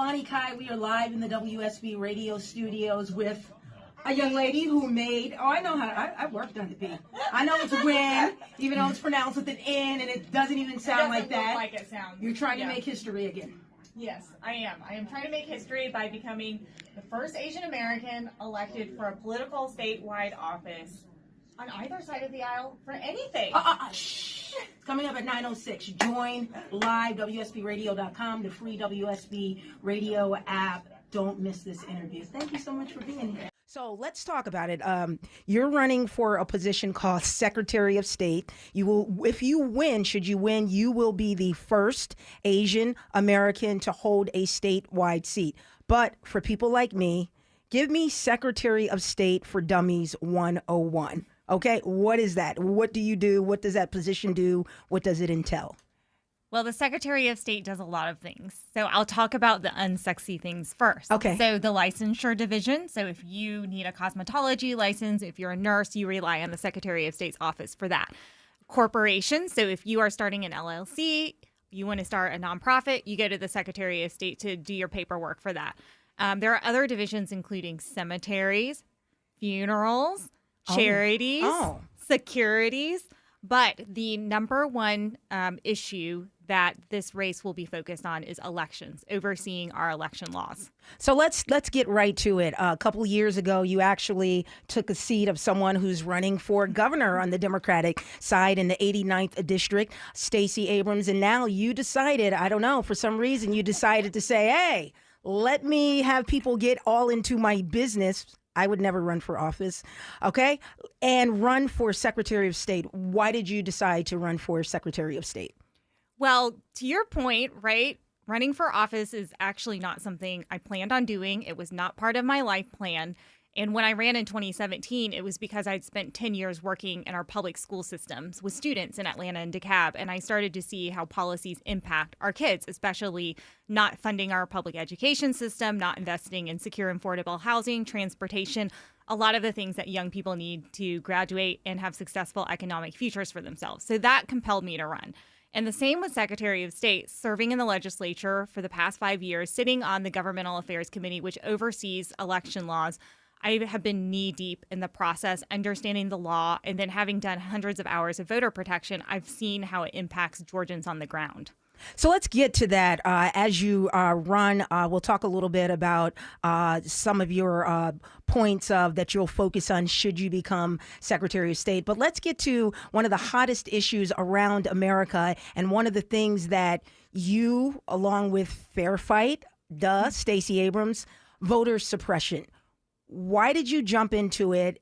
MalaniKai. We are live in the WSB radio studios with a young lady who made, I know how, I worked on the beat. I know it's Nguyen, even though it's pronounced with an N and it doesn't even sound like that. Like it sounds. You're trying to make history again. Yes, I am. I am trying to make history by becoming the first Asian American elected for a political statewide office on either side of the aisle for anything. Shh. Coming up at 9:06. Join live, WSBradio.com, the free WSB radio app. Don't miss this interview. Thank you so much for being here. So let's talk about it. You're running for a position called Secretary of State. You will, if you win, should you win, you will be the first Asian American to hold a statewide seat. But for people like me, give me Secretary of State for Dummies 101. Okay, what is that? What do you do? What does that position do? What does it entail? Well, the Secretary of State does a lot of things. So I'll talk about the unsexy things first. Okay. So the licensure division. So if you need a cosmetology license, if you're a nurse, you rely on the Secretary of State's office for that. Corporations. So if you are starting an LLC, you want to start a nonprofit, you go to the Secretary of State to do your paperwork for that. There are other divisions, including cemeteries, funerals, charities, securities. But the number one issue that this race will be focused on is elections, overseeing our election laws. So let's get right to it. A couple of years ago, you actually took a seat of someone who's running for governor on the Democratic side in the 89th district, Stacey Abrams. And now you decided, I don't know, for some reason, you decided to say, hey, let me have people get all into my business. I would never run for office, okay? And run for Secretary of State. Why did you decide to run for Secretary of State? Well, to your point, right, running for office is actually not something I planned on doing. It was not part of my life plan. And when I ran in 2017, it was because I'd spent 10 years working in our public school systems with students in Atlanta and DeKalb. And I started to see how policies impact our kids, especially not funding our public education system, not investing in secure and affordable housing, transportation, a lot of the things that young people need to graduate and have successful economic futures for themselves. So that compelled me to run. And the same with Secretary of State, serving in the legislature for the past 5 years, sitting on the Governmental Affairs Committee, which oversees election laws. I have been knee deep in the process, understanding the law, and then having done hundreds of hours of voter protection, I've seen how it impacts Georgians on the ground. So let's get to that. As you run, we'll talk a little bit about some of your points of that you'll focus on should you become Secretary of State. But let's get to one of the hottest issues around America, and one of the things that you, along with Fair Fight, Stacey Abrams, voter suppression. Why did you jump into it,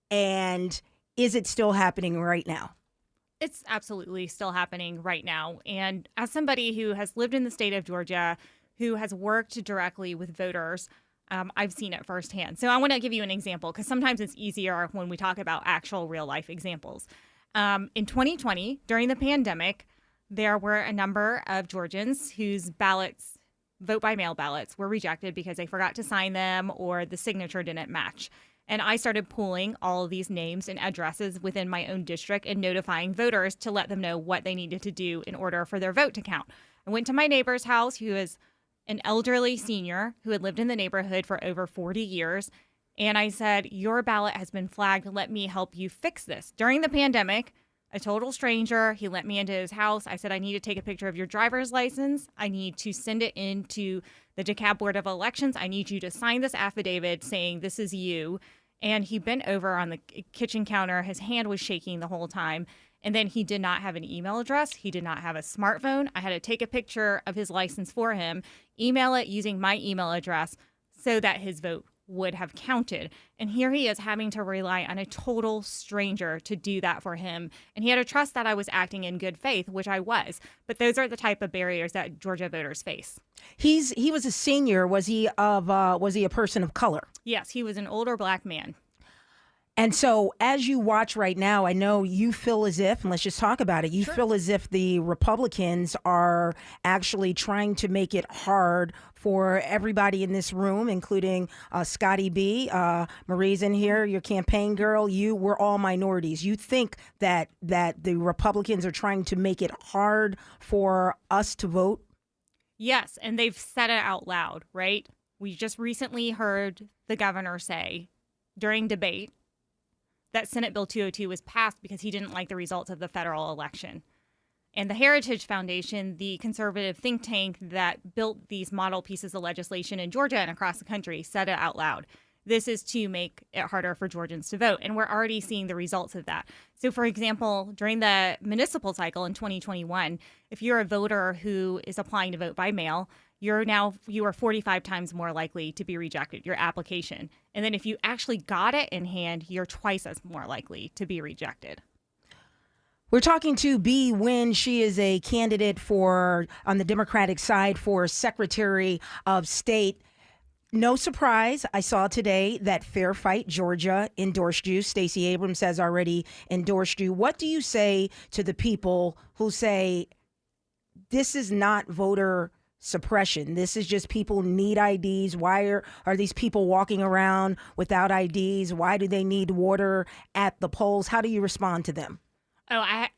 and is it still happening right now? It's absolutely still happening right now. And as somebody who has lived in the state of Georgia, who has worked directly with voters, I've seen it firsthand. So I want to give you an example, because sometimes it's easier when we talk about actual real life examples. In 2020, during the pandemic, there were a number of Georgians whose ballots, vote by mail ballots, were rejected because they forgot to sign them or the signature didn't match. And I started pulling all of these names and addresses within my own district and notifying voters to let them know what they needed to do in order for their vote to count. I went to my neighbor's house, who is an elderly senior who had lived in the neighborhood for over 40 years. And I said, your ballot has been flagged. Let me help you fix this. During the pandemic, a total stranger, he let me into his house. I said, I need to take a picture of your driver's license. I need to send it into the DeKalb Board of Elections. I need you to sign this affidavit saying this is you. And he bent over on the kitchen counter. His hand was shaking the whole time. And then he did not have an email address. He did not have a smartphone. I had to take a picture of his license for him, email it using my email address so that his vote would have counted. And here he is having to rely on a total stranger to do that for him. And he had to trust that I was acting in good faith, which I was. But those are the type of barriers that Georgia voters face. He was a senior. Was he a person of color? Yes, he was an older Black man. And so as you watch right now, I know you feel as if, and let's just talk about it, you feel as if the Republicans are actually trying to make it hard for everybody in this room, including Scotty B, Marie's in here, your campaign girl, we're all minorities. You think that the Republicans are trying to make it hard for us to vote? Yes, and they've said it out loud, right? We just recently heard the governor say during debate that Senate Bill 202 was passed because he didn't like the results of the federal election. And the Heritage Foundation, the conservative think tank that built these model pieces of legislation in Georgia and across the country, said it out loud. This is to make it harder for Georgians to vote. And we're already seeing the results of that. So, for example, during the municipal cycle in 2021, if you're a voter who is applying to vote by mail, you are 45 times more likely to be rejected, your application. And then if you actually got it in hand, you're twice as more likely to be rejected. We're talking to Bee Nguyen. She is a candidate on the Democratic side for Secretary of State. No surprise, I saw today that Fair Fight Georgia endorsed you. Stacey Abrams has already endorsed you. What do you say to the people who say this is not voter suppression? This is just people need IDs. Why are these people walking around without IDs? Why do they need water at the polls? How do you respond to them?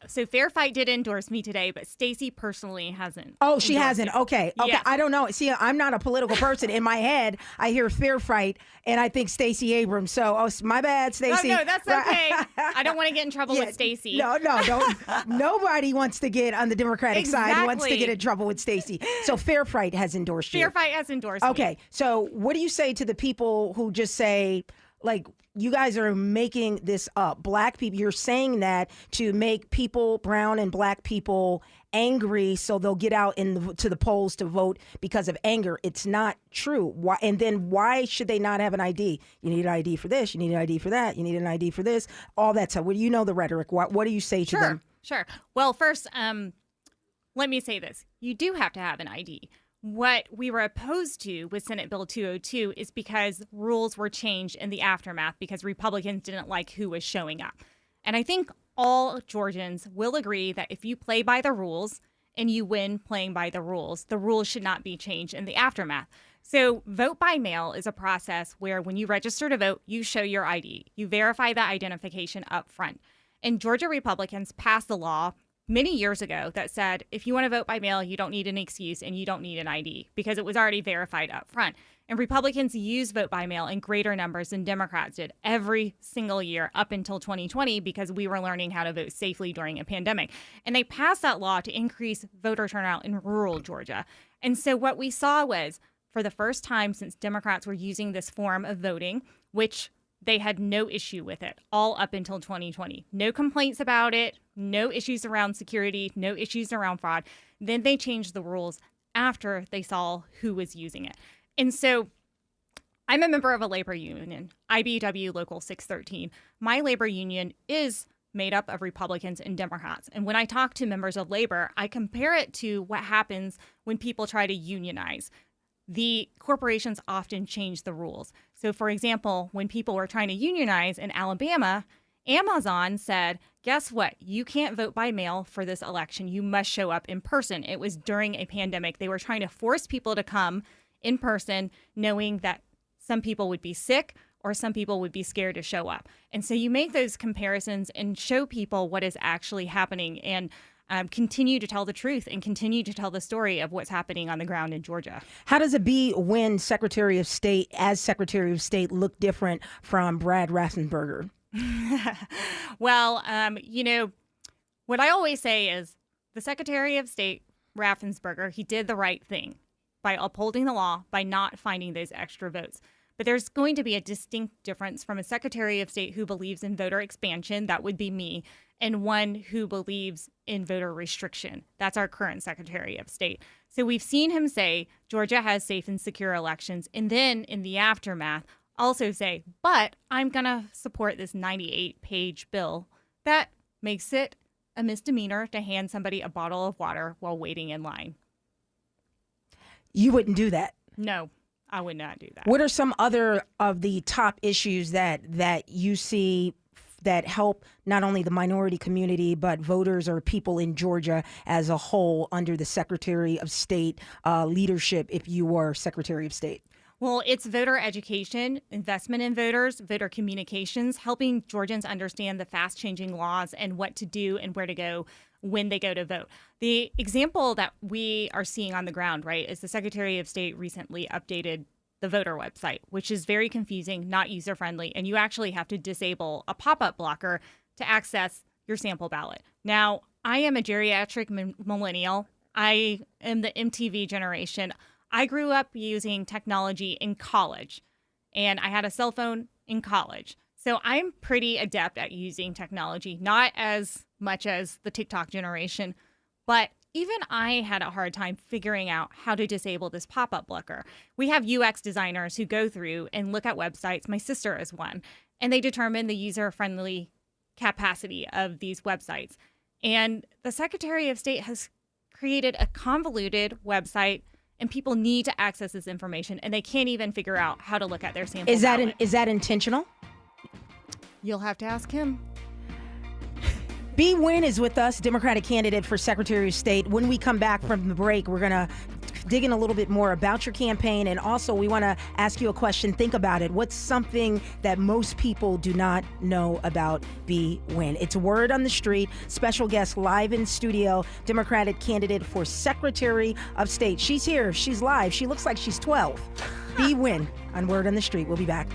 So Fair Fight did endorse me today, but Stacey personally hasn't. Oh, she hasn't. It. Okay. Yes. I don't know. See, I'm not a political person. In my head, I hear Fair Fight, and I think Stacey Abrams. So, my bad, Stacey. No, that's okay. I don't want to get in trouble with Stacey. No, don't. Nobody wants to get on the Democratic side. Wants to get in trouble with Stacey. So Fair Fight has endorsed you. Fair Fight has endorsed me. Okay. So what do you say to the people who just say, like, you guys are making this up? Black people, you're saying that to make people, brown and black people, angry so they'll get out to the polls to vote because of anger. It's not true. Why? And then why should they not have an ID? You need an ID for this. You need an ID for that. You need an ID for this. All that stuff. Well, you know the rhetoric. What do you say to them? Sure. Well, first, let me say this. You do have to have an ID. What we were opposed to with Senate Bill 202 is because rules were changed in the aftermath because Republicans didn't like who was showing up. And I think all Georgians will agree that if you play by the rules and you win playing by the rules should not be changed in the aftermath. So vote by mail is a process where when you register to vote, you show your ID. You verify that identification up front. And Georgia Republicans passed the law many years ago that said, if you want to vote by mail, you don't need an excuse and you don't need an ID because it was already verified up front. And Republicans use vote by mail in greater numbers than Democrats did every single year up until 2020 because we were learning how to vote safely during a pandemic. And they passed that law to increase voter turnout in rural Georgia. And so what we saw was, for the first time since Democrats were using this form of voting, which they had no issue with it all up until 2020. No complaints about it, no issues around security, no issues around fraud. Then they changed the rules after they saw who was using it. And so I'm a member of a labor union, IBEW Local 613. My labor union is made up of Republicans and Democrats. And when I talk to members of labor, I compare it to what happens when people try to unionize. The corporations often change the rules. So, for example, when people were trying to unionize in Alabama, Amazon said, guess what? You can't vote by mail for this election. You must show up in person. It was during a pandemic. They were trying to force people to come in person, knowing that some people would be sick or some people would be scared to show up. And so you make those comparisons and show people what is actually happening and continue to tell the truth and continue to tell the story of what's happening on the ground in Georgia. How does a Bee Nguyen Secretary of State look different from Brad Raffensperger? Well, what I always say is the Secretary of State, Raffensperger, he did the right thing by upholding the law, by not finding those extra votes. But there's going to be a distinct difference from a Secretary of State who believes in voter expansion, that would be me, and one who believes in voter restriction. That's our current Secretary of State. So we've seen him say Georgia has safe and secure elections, and then in the aftermath also say, but I'm going to support this 98-page bill that makes it a misdemeanor to hand somebody a bottle of water while waiting in line. You wouldn't do that? No. I would not do that. What are some other of the top issues that you see that help not only the minority community, but voters or people in Georgia as a whole under the Secretary of State leadership if you were Secretary of State? Well, it's voter education, investment in voters, voter communications, helping Georgians understand the fast-changing laws and what to do and where to go when they go to vote. The example that we are seeing on the ground, right, is the Secretary of State recently updated the voter website, which is very confusing, not user-friendly, and you actually have to disable a pop-up blocker to access your sample ballot. Now, I am a geriatric millennial. I am the MTV generation. I grew up using technology in college, and I had a cell phone in college. So I'm pretty adept at using technology, not as much as the TikTok generation, but even I had a hard time figuring out how to disable this pop-up blocker. We have UX designers who go through and look at websites. My sister is one, and they determine the user-friendly capacity of these websites. And the Secretary of State has created a convoluted website, and people need to access this information, and they can't even figure out how to look at their sample ballot. Is that intentional? You'll have to ask him. Nguyen is with us, Democratic candidate for Secretary of State. When we come back from the break, we're going to dig in a little bit more about your campaign, and also we want to ask you a question. Think about it. What's something that most people do not know about Nguyen? It's word on the street. Special guest live in studio, Democratic candidate for Secretary of State. She's here. She's live. She looks like she's 12. Nguyen on Word on the Street. We'll be back.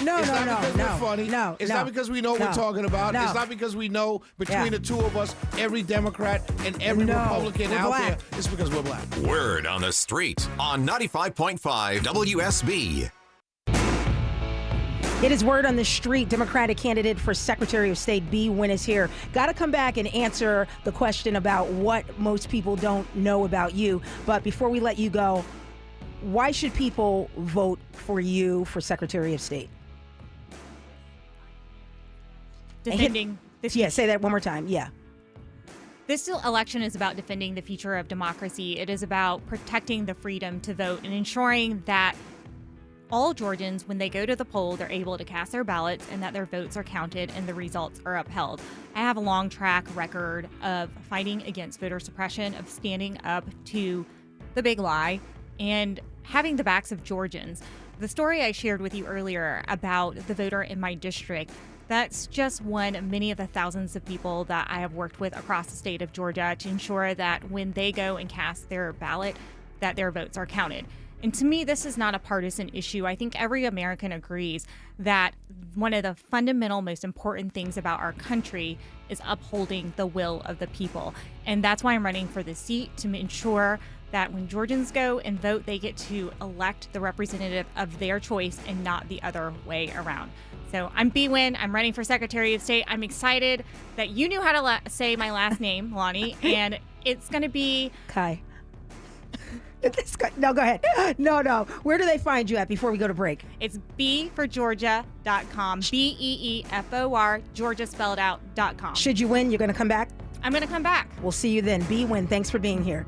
No. It's not because we know what we're talking about. It's not because we know between the two of us, every Democrat and every Republican out there. It's because we're black. Word on the Street on 95.5 WSB. It is Word on the Street. Democratic candidate for Secretary of State Nguyen is here. Got to come back and answer the question about what most people don't know about you. But before we let you go, why should people vote for you for Secretary of State? Defending the future. Yeah, say that one more time. Yeah. This election is about defending the future of democracy. It is about protecting the freedom to vote and ensuring that all Georgians, when they go to the poll, they're able to cast their ballots and that their votes are counted and the results are upheld. I have a long track record of fighting against voter suppression, of standing up to the big lie, and having the backs of Georgians. The story I shared with you earlier about the voter in my district, that's just one of many of the thousands of people that I have worked with across the state of Georgia to ensure that when they go and cast their ballot, that their votes are counted. And to me, this is not a partisan issue. I think every American agrees that one of the fundamental, most important things about our country is upholding the will of the people. And that's why I'm running for this seat, to ensure that when Georgians go and vote, they get to elect the representative of their choice and not the other way around. So I'm Nguyen. I'm running for Secretary of State. I'm excited that you knew how to say my last name, Lonnie, and it's going to be Kai. No, go ahead. No. Where do they find you at before we go to break? It's beeforgeorgia.com. BEEFOR, Georgia spelled out .com. Should you win, you're going to come back? I'm going to come back. We'll see you then. Nguyen, thanks for being here.